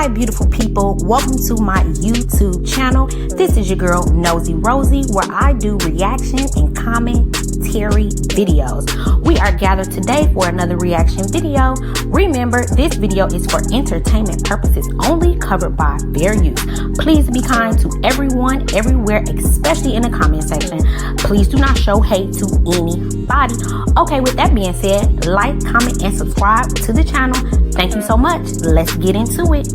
Hi, beautiful people. Welcome to my YouTube channel. This is your girl, Nosy Rosie, where I do reaction and commentary videos. We are gathered today for another reaction video. Remember, this video is for entertainment purposes only, covered by fair use. Please be kind to everyone, everywhere, especially in the comment section. Please do not show hate to anybody. Okay, with that being said, like, comment, and subscribe to the channel. Thank you so much. Let's get into it.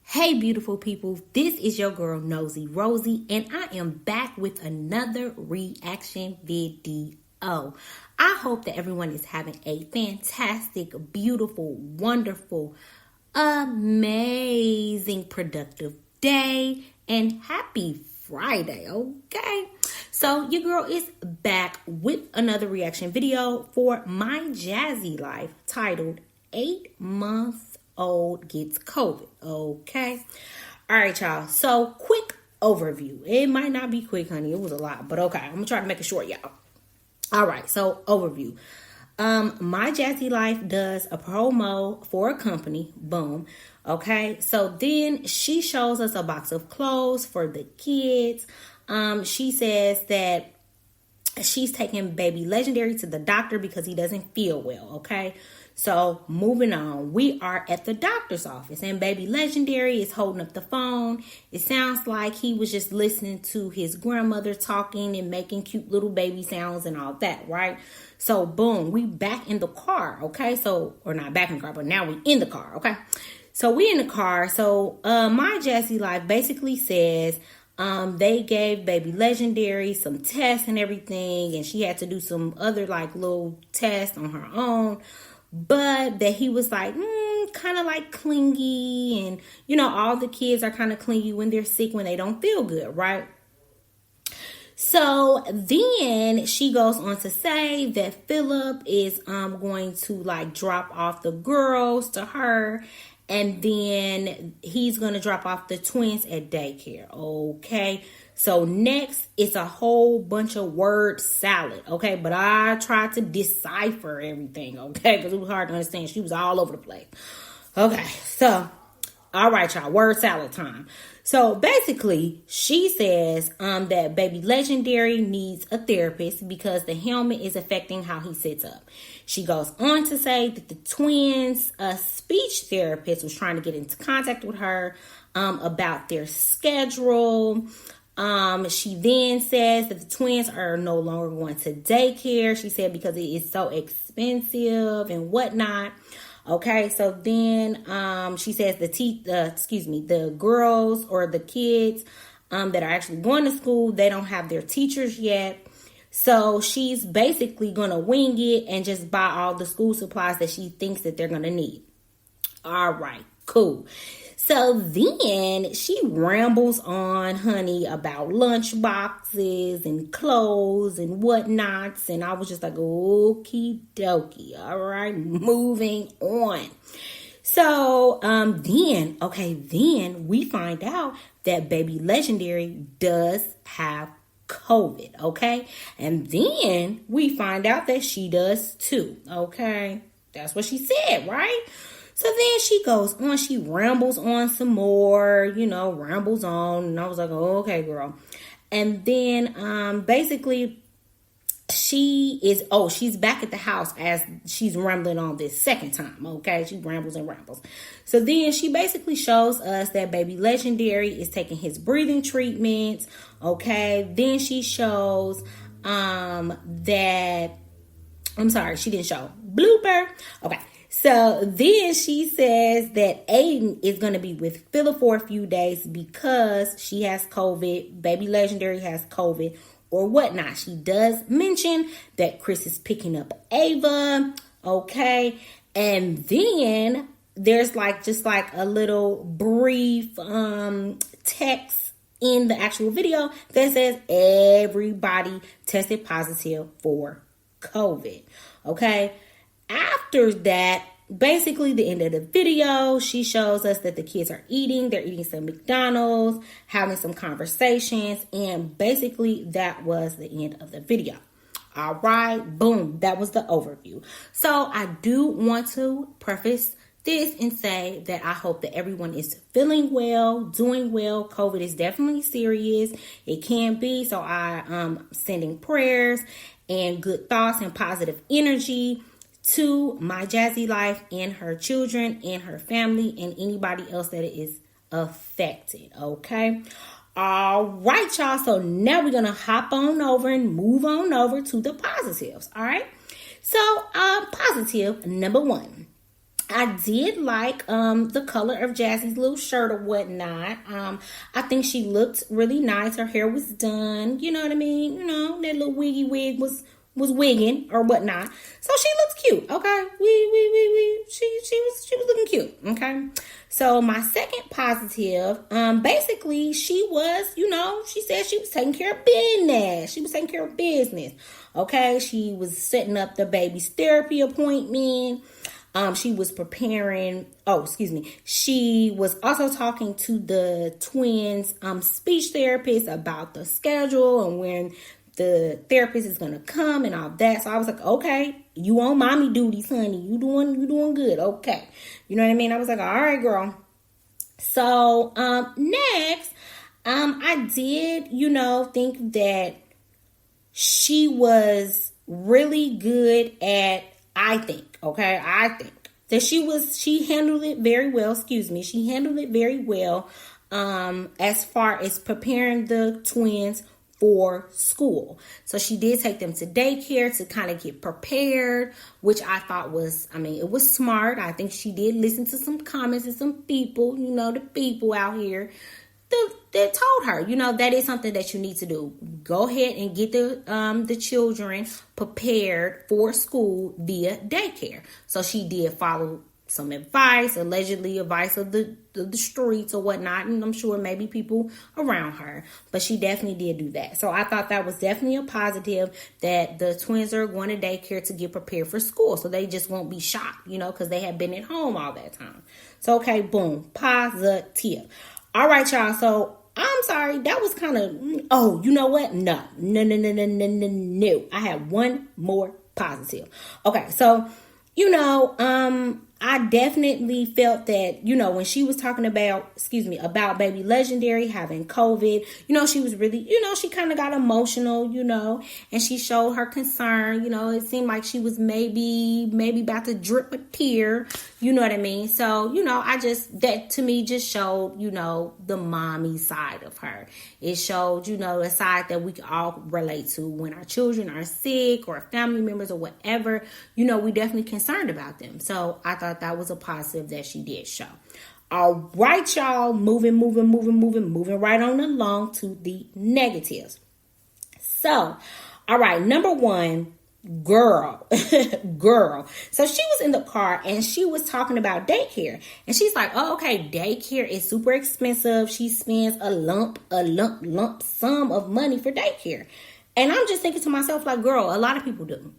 Hey, beautiful people. This is your girl, Nosy Rosie, and I am back with another reaction video. I hope that everyone is having a fantastic, beautiful, wonderful, amazing, productive day, and happy Friday, okay? So your girl is back with another reaction video for my Jazzy life titled 8-month-old gets COVID, okay? All right, y'all. So quick overview. It might not be quick, honey. It was a lot, but okay. I'm going to try to make it short, y'all. All right, so overview. My Jazzy life does a promo for a company. Boom. Okay, so then she shows us a box of clothes for the kids. She says that she's taking baby Legendary to the doctor because he doesn't feel well. Okay, so moving on, we are at the doctor's office and baby Legendary is holding up the phone. It sounds like he was just listening to his grandmother talking and making cute little baby sounds and all that, right? So boom, we back in the car. Okay, so, or not back in the car, but now we in the car. Okay, so we in the car. So my Jazzy life basically says they gave baby Legendary some tests and everything, and she had to do some other like little tests on her own, but that he was like kind of like clingy, and you know, all the kids are kind of clingy when they're sick, when they don't feel good, right? So then she goes on to say that Philip is going to like drop off the girls to her, and then he's going to drop off the twins at daycare. Okay. So next, it's a whole bunch of word salad. Okay. But I tried to decipher everything. Okay. Because it was hard to understand. She was all over the place. Okay. So, all right, y'all. Word salad time. So basically, she says that baby Legendary needs a therapist because the helmet is affecting how he sits up. She goes on to say that the twins' speech therapist was trying to get into contact with her about their schedule. She then says that the twins are no longer going to daycare. She said because it is so expensive and whatnot. Okay, so then she says the girls or the kids that are actually going to school, they don't have their teachers yet. So she's basically going to wing it and just buy all the school supplies that she thinks that they're going to need. All right, cool. So then she rambles on, honey, about lunch boxes and clothes and whatnots. And I was just like, okie dokie. All right, moving on. So then we find out that baby Legendary does have COVID, okay? And then we find out that she does too, okay? That's what she said, right? So then she goes on, she rambles on some more, rambles on. And I was like, oh, okay, girl. And then basically she's back at the house as she's rambling on this second time, okay? She rambles and rambles. So then she basically shows us that baby Legendary is taking his breathing treatments, okay? Then she shows that, I'm sorry, she didn't show. Blooper. Okay. So then she says that Aiden is going to be with Philip for a few days because she has COVID. Baby Legendary has COVID or whatnot. She does mention that Chris is picking up Ava. Okay. And then there's just a little brief text in the actual video that says everybody tested positive for COVID. Okay. After that, basically the end of the video, she shows us that the kids are eating. They're eating some McDonald's, having some conversations, and basically that was the end of the video. All right, boom, that was the overview. So I do want to preface this and say that I hope that everyone is feeling well, doing well. COVID is definitely serious. It can be. So I am sending prayers and good thoughts and positive energy to my Jazzy life and her children and her family and anybody else that is affected. Okay. All right, y'all. So now we're going to hop on over and move on over to the positives. All right. So positive number one. I did like the color of Jazzy's little shirt or whatnot. I think she looked really nice. Her hair was done. You know what I mean? You know, that little wiggy wig was wigging or whatnot. So she looks cute. Okay. She was looking cute. Okay. So my second positive, basically she was, you know, she said she was taking care of business. She was taking care of business. Okay. She was setting up the baby's therapy appointment. She was preparing, she was also talking to the twins' speech therapist about the schedule and when the therapist is going to come and all that. So I was like, okay, you on mommy duties, honey. You doing good. Okay. You know what I mean? I was like, all right, girl. So, next, I did, think that she was really good at, I think that she handled it very well. She handled it very well, as far as preparing the twins for school. So she did take them to daycare to kind of get prepared, which I thought was, it was smart. I think she did listen to some comments and some people, the people out here that told her, that is something that you need to do. Go ahead and get the children prepared for school via daycare. So she did follow some advice, allegedly advice of the streets or whatnot, and I'm sure maybe people around her, but she definitely did do that. So I thought that was definitely a positive that the twins are going to daycare to get prepared for school, so they just won't be shocked, because they have been at home all that time. So okay, boom, positive. All right, y'all. So I'm sorry, that was kind of, oh, you know what? No. I have one more positive. Okay, so, I definitely felt that, when she was talking about baby Legendary having COVID, she was really, she kind of got emotional, and she showed her concern, it seemed like she was maybe about to drip a tear, you know what I mean? So, that to me just showed, the mommy side of her. It showed, a side that we can all relate to when our children are sick or family members or whatever, we definitely concerned about them. So I thought that was a positive that she did show. All right, y'all, moving right on along to the negatives. So, all right, number one, girl. So she was in the car and she was talking about daycare, and she's like, oh, okay, daycare is super expensive. She spends a lump sum of money for daycare. And I'm just thinking to myself, like, girl, a lot of people do.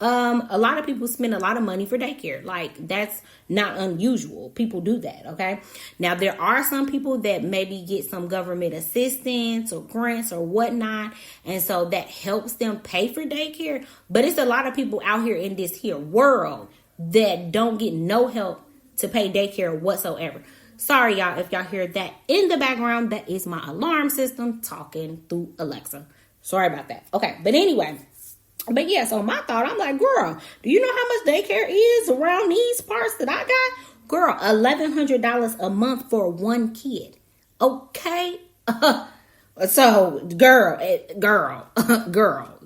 A lot of people spend a lot of money for daycare. Like, that's not unusual. People do that, okay? Now, there are some people that maybe get some government assistance or grants or whatnot, and so that helps them pay for daycare. But it's a lot of people out here in this here world that don't get no help to pay daycare whatsoever. Sorry, y'all, if y'all hear that in the background, that is my alarm system talking through Alexa. Sorry about that. Okay, but anyway. But yeah, so my thought, I'm like, girl, do you know how much daycare is around these parts that I got? Girl, $1,100 a month for one kid. Okay? So, girl,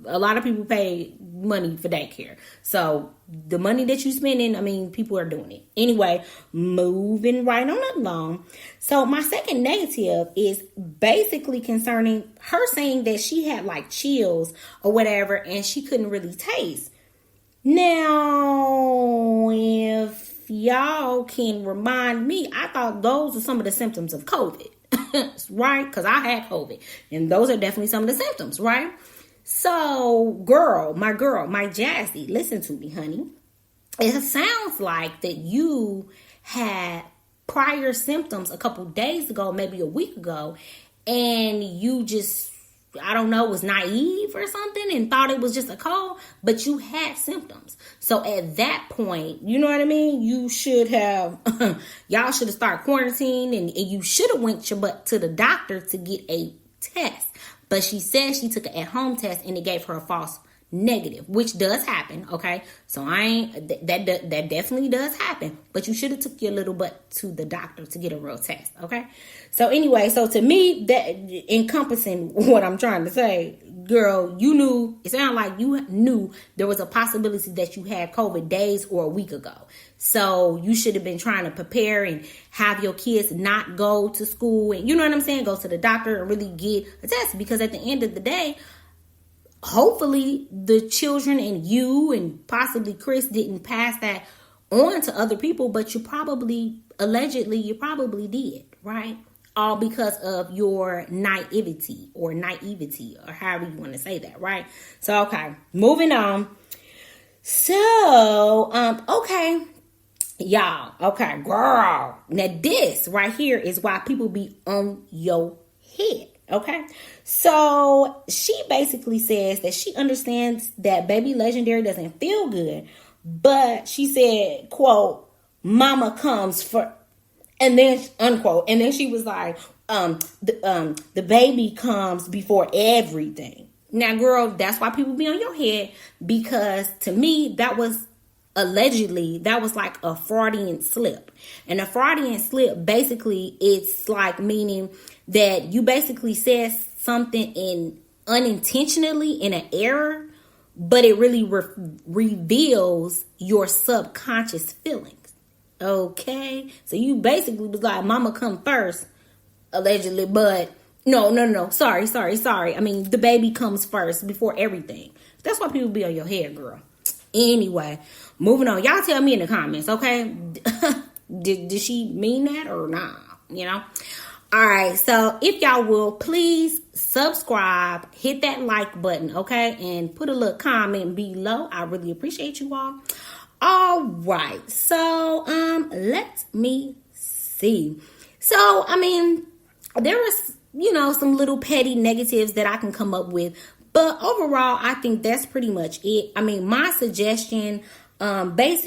a lot of people pay money for daycare. So, the money that you spending, people are doing it. Anyway, moving right on along. So, my second negative is basically concerning her saying that she had like chills or whatever and she couldn't really taste. Now, if y'all can remind me, I thought those are some of the symptoms of COVID. Right? Because I had COVID. And those are definitely some of the symptoms, right? So, my Jazzy, listen to me, honey. It sounds like that you had prior symptoms a couple days ago, maybe a week ago, and you just I don't know, was naive or something and thought it was just a cold, but you had symptoms. So at that point, you know what I mean? You should have, y'all should have started quarantining, and you should have went your butt to the doctor to get a test. But she said she took an at-home test and it gave her a false negative, which does happen. Okay, so that definitely does happen, but you should have took your little butt to the doctor to get a real test. Okay, so anyway, so to me, that encompassing what I'm trying to say, girl, you knew, it sounded like you knew there was a possibility that you had COVID days or a week ago. So you should have been trying to prepare and have your kids not go to school, and you know what I'm saying, go to the doctor and really get a test, because at the end of the day, hopefully the children and you and possibly Chris didn't pass that on to other people, but you probably did, right? All because of your naivety or however you want to say that, right? So, okay, moving on. So, okay, y'all, okay, girl. Now this right here is why people be on your head. Okay, so she basically says that she understands that baby Legendary doesn't feel good, but she said, quote, mama comes for, and then unquote, and then she was like, the baby comes before everything. Now, girl, that's why people be on your head, because to me, that was allegedly, that was like a Fraudian slip. And a Fraudian slip, basically, it's like meaning that you basically said something unintentionally in an error, but it really reveals your subconscious feelings. Okay? So you basically was like, mama come first, allegedly, but no. Sorry. I mean, the baby comes first before everything. That's why people be on your head, girl. Anyway, moving on. Y'all tell me in the comments, okay? Did she mean that or nah? You know? All right, so if y'all will, please subscribe, hit that like button, okay? And put a little comment below. I really appreciate you all. All right, so let me see. So, I mean, there is, some little petty negatives that I can come up with, but overall, I think that's pretty much it. I mean, my suggestion this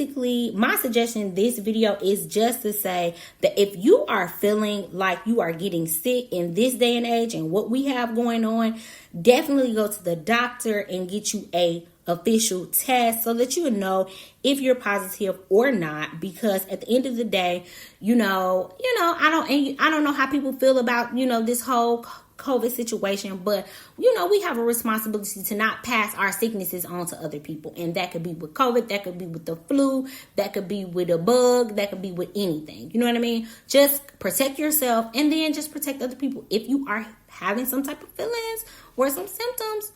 video is just to say that if you are feeling like you are getting sick in this day and age and what we have going on, definitely go to the doctor and get you a official test so that you know if you're positive or not, because at the end of the day, I don't know how people feel about, this whole COVID situation, but we have a responsibility to not pass our sicknesses on to other people, and that could be with COVID, that could be with the flu, that could be with a bug, that could be with anything. You know what I mean? Just protect yourself, and then just protect other people. If you are having some type of feelings or some symptoms,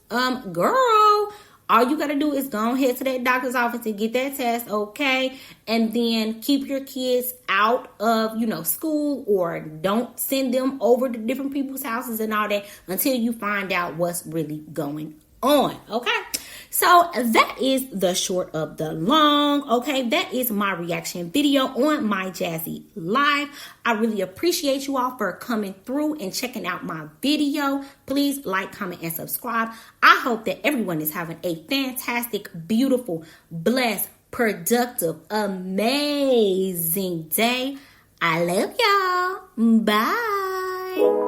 girl, all you got to do is go ahead to that doctor's office and get that test, okay? And then keep your kids out of, school, or don't send them over to different people's houses and all that until you find out what's really going on, okay? So that is the short of the long, okay? That is my reaction video on my Jazzy Live. I really appreciate you all for coming through and checking out my video. Please like, comment, and subscribe. I hope that everyone is having a fantastic, beautiful, blessed, productive, amazing day. I love y'all. Bye.